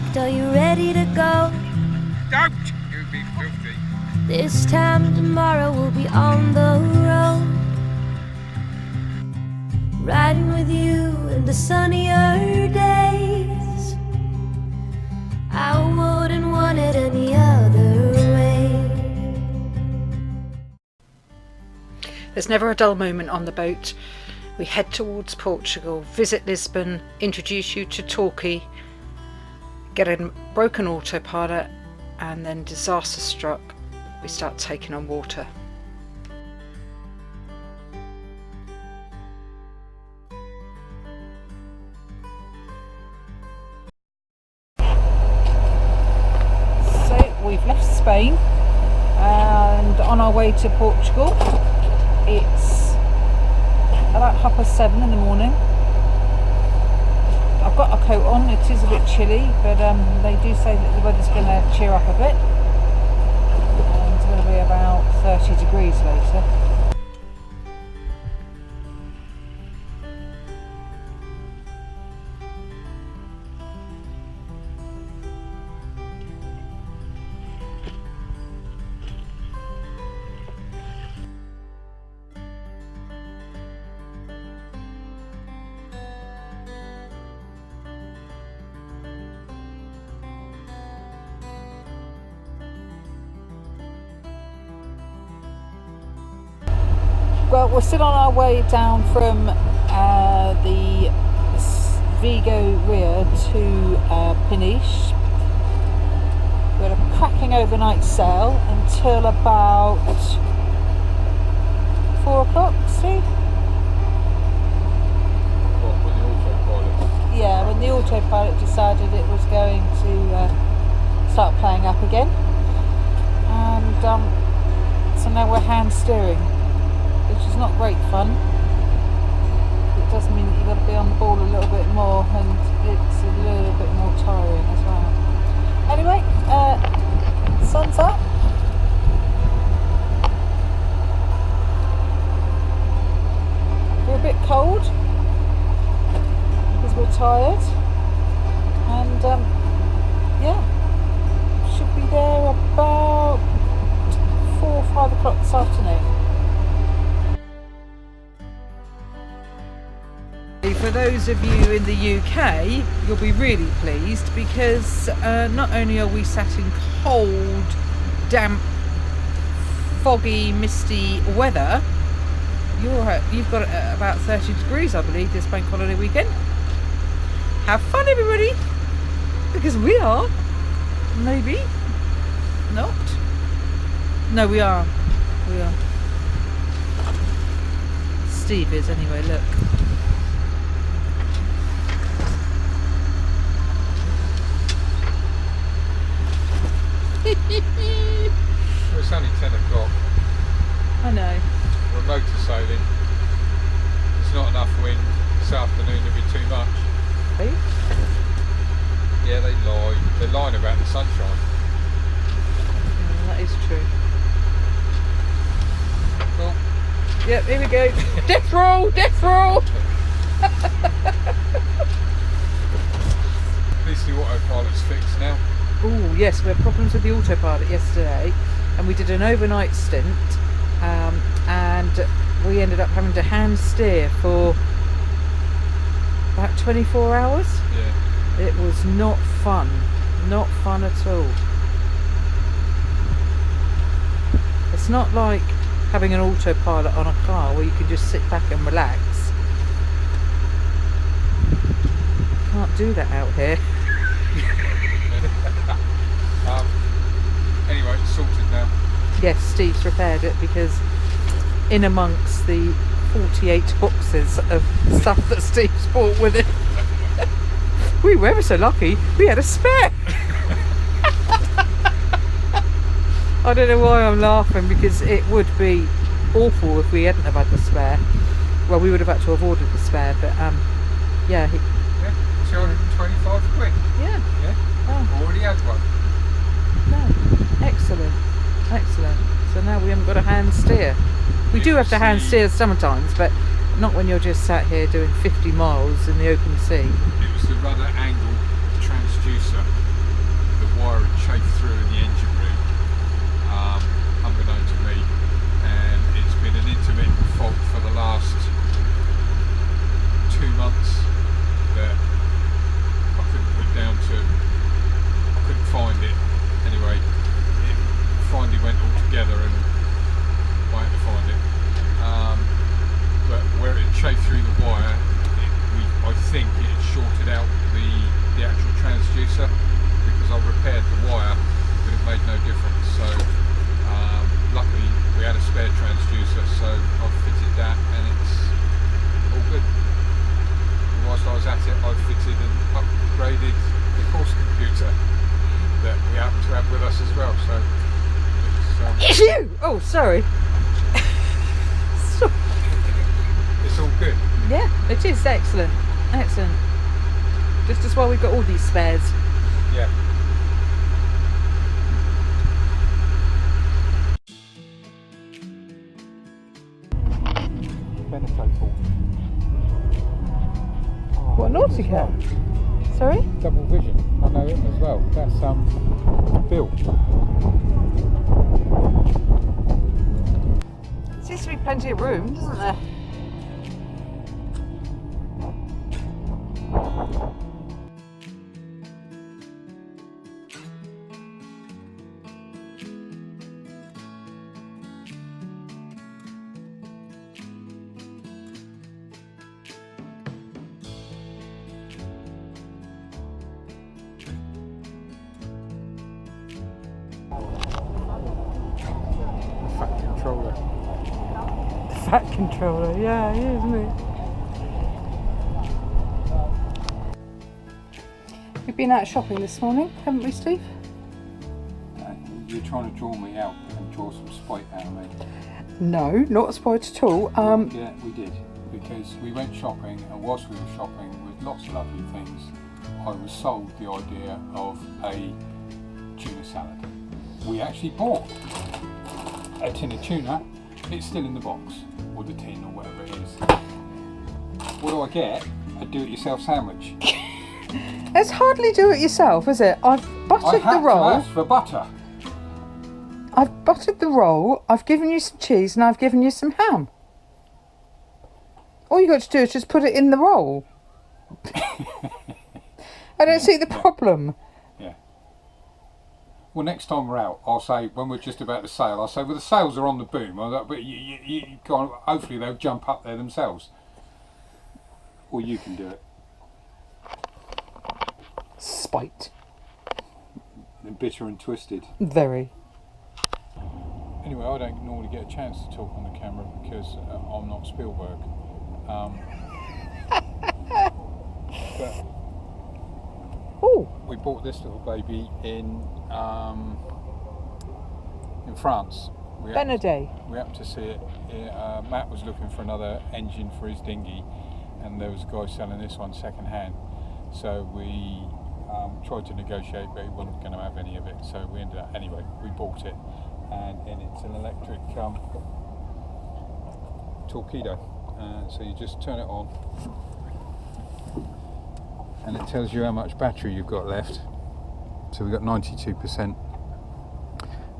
packed, are you ready to go? Don't you be filthy. This time tomorrow we'll be on the road, riding with you in the sunnier days. I wouldn't want it any other way. There's never a dull moment on the boat. We head towards Portugal, visit Lisbon, introduce you to Torquay, get a broken autopilot, and then disaster struck. We start taking on water. So we've left Spain and on our way to Portugal. It's about 7:30 in the morning. I've got a coat on, it is a bit chilly, but they do say that the weather's going to cheer up a bit. And it's going to be about 30 degrees later. Well, we're still on our way down from the Vigo Ria to Peniche. We had a cracking overnight sail until about 4 o'clock, Steve? What, when the autopilot? Yeah, when the autopilot decided it was going to start playing up again. And so now we're hand steering, which is not great fun. It does mean that you've got to be on the ball a little bit more, and it's a little bit more tiring as well. Anyway, sun's up. We're a bit cold because we're tired, and yeah, should be there about 4 or 5 o'clock this afternoon. For those of you in the UK, you'll be really pleased because not only are we sat in cold, damp, foggy, misty weather, you've got about 30 degrees, I believe, this bank holiday weekend. Have fun, everybody, because we are. Maybe not. No, we are. We are. Steve is anyway. Look. Well, it's only 10 o'clock. I know. We're motor sailing. There's not enough wind. This afternoon there'll be too much. Hey? Yeah, they lie. They're lying about the sunshine. Yeah, that is true. Well, Yep, here we go. Death roll! Death roll! at least the autopilot's fixed now. Oh yes, we had problems with the autopilot yesterday, and we did an overnight stint, and we ended up having to hand steer for about 24 hours. Yeah. It was not fun at all. It's not like having an autopilot on a car where you can just sit back and relax. Can't do that out here. Anyway, it's sorted now. Yes, Steve's repaired it because in amongst the 48 boxes of stuff that Steve's brought with him, we were ever so lucky we had a spare. I don't know why I'm laughing, because it would be awful if we hadn't have had the spare. Well, we would have had to have ordered the spare, but yeah. Yeah, 225 quid. Yeah. Yeah. Oh, Already had one. no. Excellent. Excellent. So now we haven't got a hand steer. We do have to hand steer sometimes, but not when you're just sat here doing 50 miles in the open sea. It was the rudder angle transducer. wire had chafed through in the engine room, unbeknown to me, and it's been an intermittent fault for the last 2 months that I couldn't put down to, I couldn't find it. Anyway, it finally went all together and I had to find it. But where it chafed through the wire, I think it had shorted out the actual transducer, because I repaired the wire but it made no difference. So luckily we had a spare transducer, so I've fitted that and it's all good. And whilst I was at it, I fitted and upgraded the course computer that we happen to have with us as well. So It's you! Oh, sorry. it's all good. Yeah, it is excellent. Excellent. Just as well we've got all these spares. Yeah. What, Nautica? Sorry? Double vision. I know him as well. That's Bill. Seems to be plenty of room, doesn't there? Fat controller. Fat controller, yeah, he is, isn't he? We've been out shopping this morning, haven't we, Steve? You're trying to draw me out and draw some spite out of me. No, not a spite at all. Yeah, we did, because we went shopping, and whilst we were shopping with lots of lovely things, I was sold the idea of a tuna salad. We actually bought a tin of tuna. It's still in the box, or the tin, or whatever it is. What do I get? A do-it-yourself sandwich. It's hardly do it yourself, is it? I've buttered the roll. I had to ask for butter. I've buttered the roll, I've given you some cheese, and I've given you some ham. All you got to do is just put it in the roll. I don't see the problem. Yeah. Well, next time we're out, I'll say, when we're just about to sail, I'll say, well, the sails are on the boom, but you can't, hopefully they'll jump up there themselves. Or you can do it. Spite. And bitter and twisted. Very. Anyway, I don't normally get a chance to talk on the camera because I'm not Spielberg. But Oh, we bought this little baby in France. Benedet. We happened to see it. Matt was looking for another engine for his dinghy, and there was a guy selling this one second hand. So we tried to negotiate, but he wasn't going to have any of it. So we ended up, anyway, we bought it, and it's an electric torpedo. So you just turn it on, and it tells you how much battery you've got left. So we've got 92%.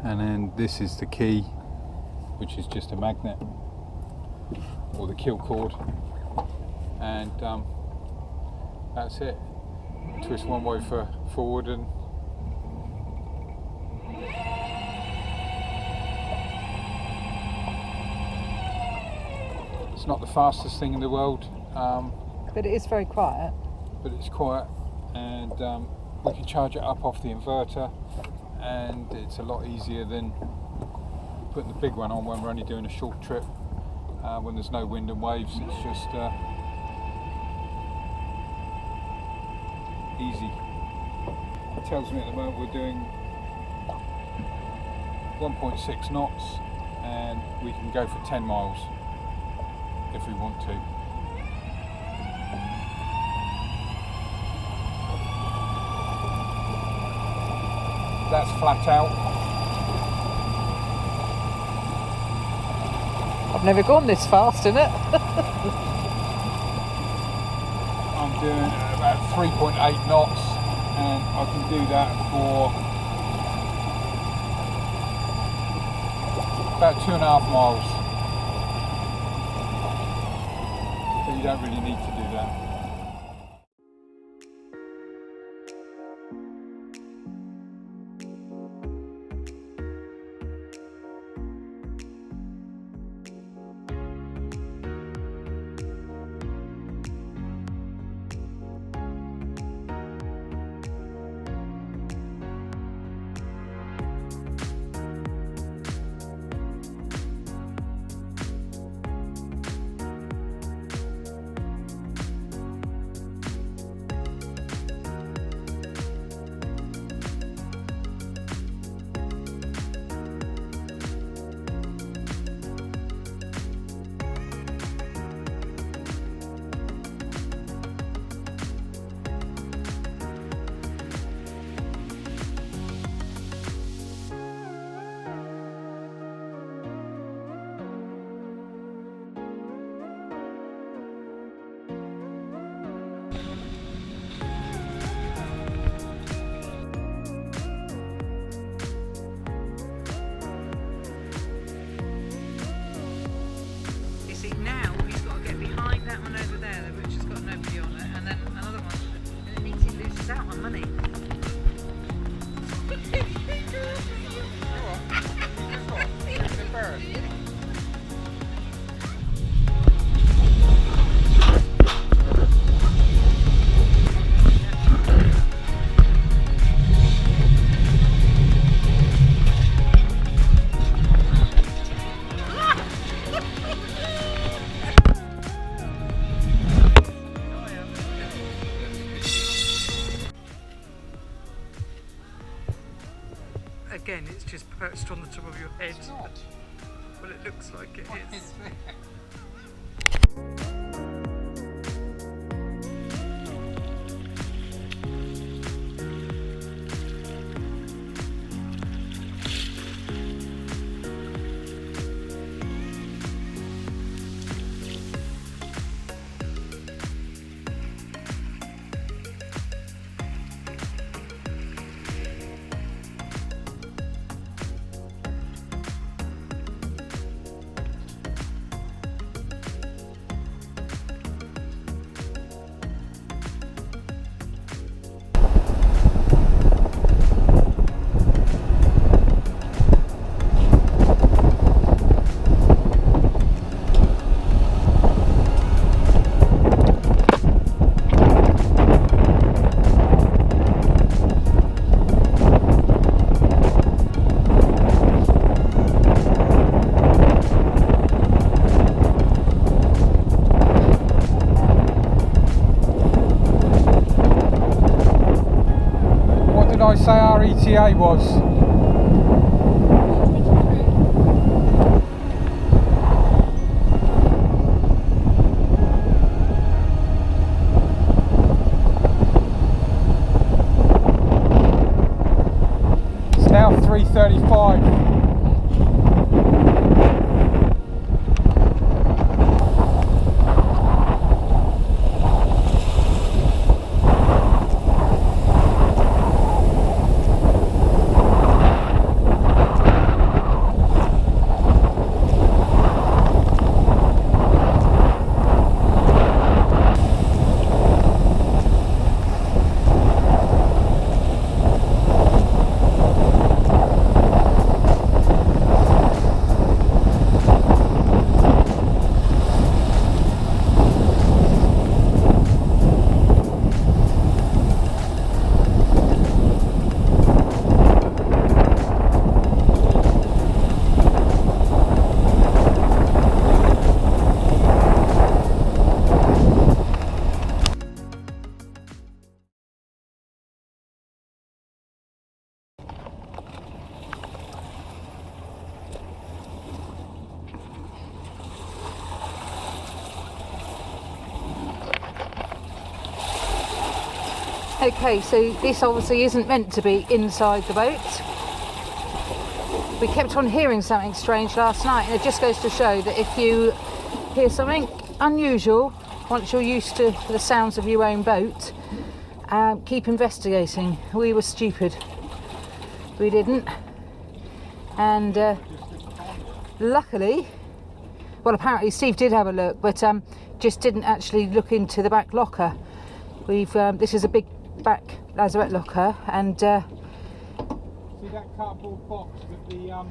And then this is the key, which is just a magnet, or the kill cord, and that's it. Twist one way for forward, and it's not the fastest thing in the world, But it is very quiet. but it's quiet, and we can charge it up off the inverter, and it's a lot easier than putting the big one on when we're only doing a short trip, when there's no wind and waves. It's just easy. It tells me at the moment we're doing 1.6 knots, and we can go for 10 miles if we want to. That's flat out. I've never gone this fast in it. I'm doing about 3.8 knots, and I can do that for about 2.5 miles. So you don't really need to do that. Now he's got to get behind that one over there, which has got nobody on it, and then another one, and then he loses out on money. Again, it's just perched on the top of your head. It's not. Well, it looks like it is. I say our ETA was? It's now 3:35. Okay, so this obviously isn't meant to be inside the boat. We kept on hearing something strange last night, and it just goes to show that if you hear something unusual, once you're used to the sounds of your own boat, keep investigating. We were stupid. We didn't. And luckily, well, apparently Steve did have a look, but just didn't actually look into the back locker. We've this is a big back lazarette locker, and see that cardboard box that the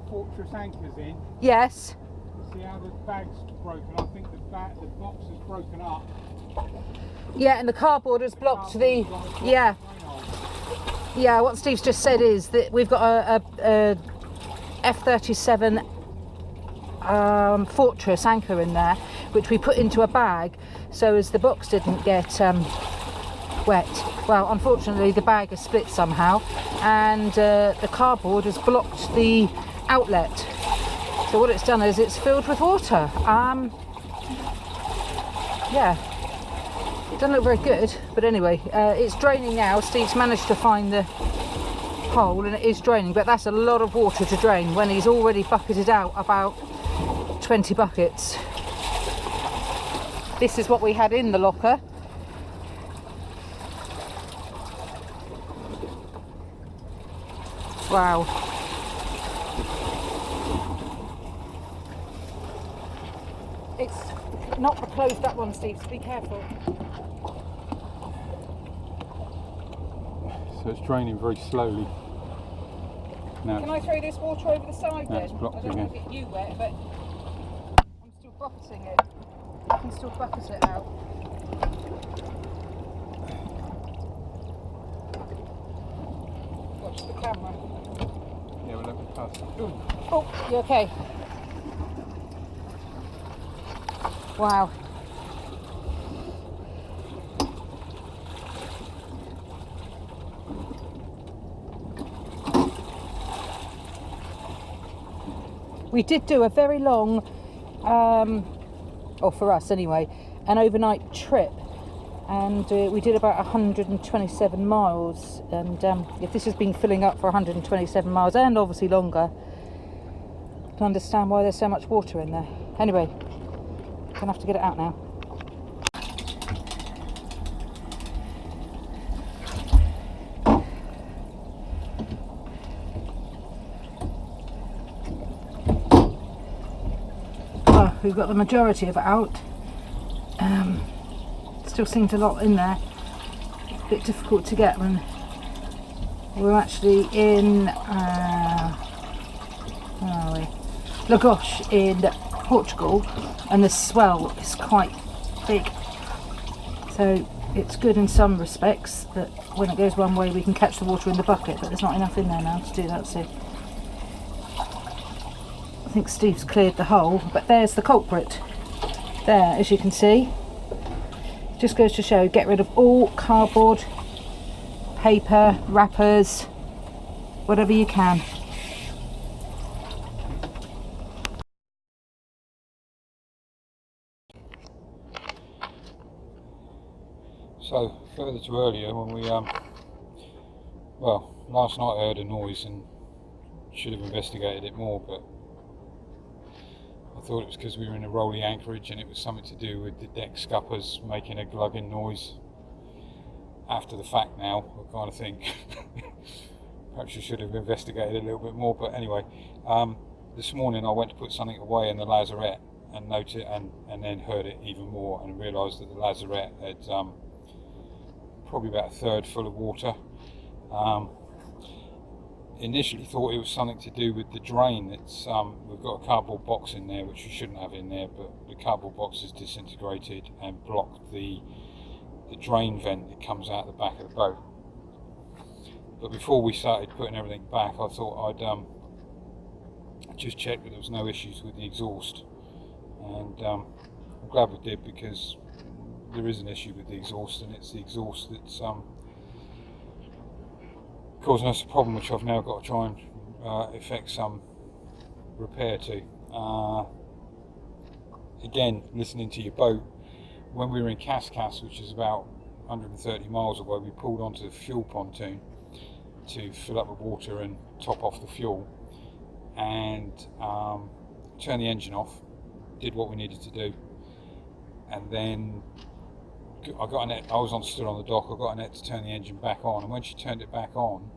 Fortress anchor's in? yes. See how the bag's broken? I think the box is broken up. Yeah, and the cardboard has blocked the yeah. Yeah, what Steve's just said is that we've got a F-37 Fortress anchor in there, which we put into a bag so as the box didn't get wet. Well, unfortunately the bag has split somehow, and the cardboard has blocked the outlet. So what it's done is it's filled with water. Yeah, it doesn't look very good, but anyway, it's draining now. Steve's managed to find the hole and it is draining, but that's a lot of water to drain when he's already bucketed out about 20 buckets. This is what we had in the locker. Wow. It's not the closed up one, Steve, so be careful. So it's draining very slowly. Now Can I throw this water over the side then? it's blocked I don't again. want to get you wet, but I'm still bucketing it. I can still bucket it out. Watch the camera. Yeah, we'll let it pass. Oh, you okay? Wow. We did do a very long, or for us anyway, an overnight trip, and we did about 127 miles, and if this has been filling up for 127 miles and obviously longer, I can understand why there's so much water in there. Anyway, gonna have to get it out now. Oh, we've got the majority of it out. Still seems a lot in there. A bit difficult to get when we're actually in where are we? Lagos in Portugal, and the swell is quite big, so it's good in some respects that when it goes one way we can catch the water in the bucket, but there's not enough in there now to do that. So I think Steve's cleared the hole, but there's the culprit there, as you can see. Just goes to show, get rid of all cardboard, paper, wrappers, whatever you can. So further to earlier when we well, last night I heard a noise and should have investigated it more, but I thought it was because we were in a rolly anchorage and it was something to do with the deck scuppers making a glugging noise. After the fact now, I kind of think perhaps you should have investigated a little bit more, but anyway, this morning I went to put something away in the lazarette and noted it, and then heard it even more and realised that the lazarette had probably about a third full of water. Initially thought it was something to do with the drain. It's we've got a cardboard box in there which we shouldn't have in there, but the cardboard box is disintegrated and blocked the drain vent that comes out the back of the boat. But before we started putting everything back, I thought I'd just check that there was no issues with the exhaust, and I'm glad we did, because there is an issue with the exhaust, and it's the exhaust that's causing us a problem, which I've now got to try and effect some repair to. Again, listening to your boat, when we were in Cascas, which is about 130 miles away, we pulled onto the fuel pontoon to fill up with water and top off the fuel, and turn the engine off, did what we needed to do, and then I got a net. I was still on the dock. I got a net to turn the engine back on, and when she turned it back on,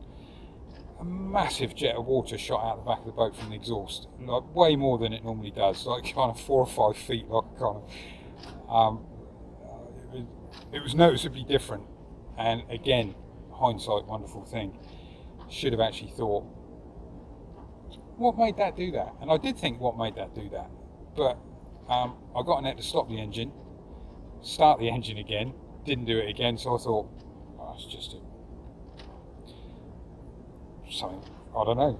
a massive jet of water shot out the back of the boat from the exhaust, like way more than it normally does, like kind of 4 or 5 feet, like kind of. It was noticeably different, and again, hindsight, wonderful thing. Should have actually thought, what made that do that? And I did think, what made that do that? But I got in there to stop the engine, start the engine again, didn't do it again, so I thought, oh, it's just something, I don't know.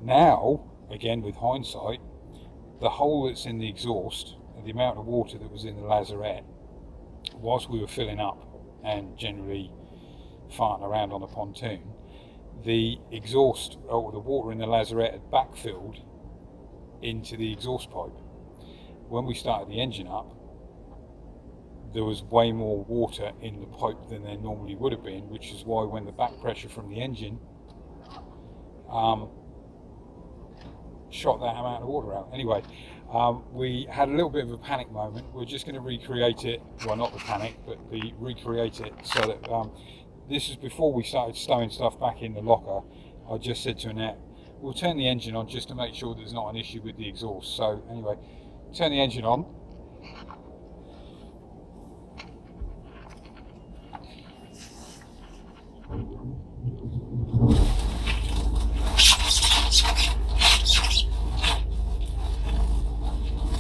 Now, again with hindsight, the hole that's in the exhaust and the amount of water that was in the lazarette, whilst we were filling up and generally farting around on the pontoon, the exhaust, or the water in the lazarette had backfilled into the exhaust pipe. When we started the engine up, there was way more water in the pipe than there normally would have been, which is why when the back pressure from the engine shot that amount of water out. Anyway, we had a little bit of a panic moment. We're just going to recreate it, well, not the panic, but recreate it so that this is before we started stowing stuff back in the locker. I just said to Annette, we'll turn the engine on just to make sure there's not an issue with the exhaust. So anyway, turn the engine on.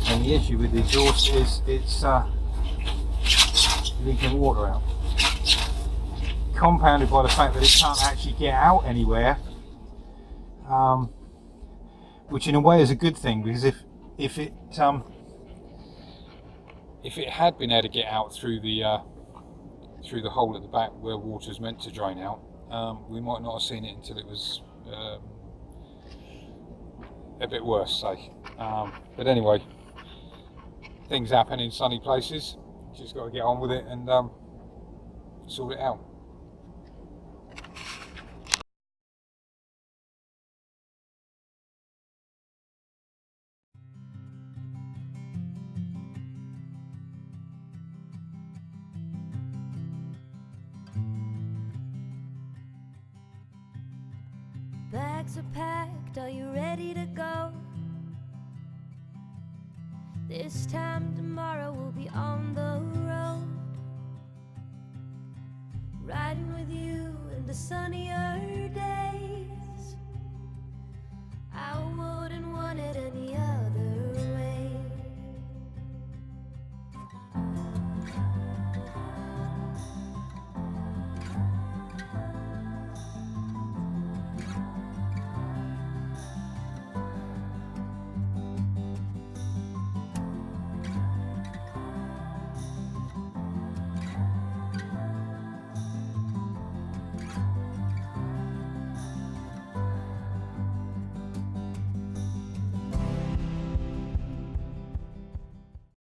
And the issue with the exhaust is it's leaking water out, compounded by the fact that it can't actually get out anywhere, which in a way is a good thing, because if it had been able to get out through the hole at the back where water's meant to drain out, we might not have seen it until it was a bit worse, say. But anyway, things happen in sunny places. Just got to get on with it and sort it out. Bags are packed, are you ready to go? This time tomorrow we'll be on the road, riding with you in the sunnier days.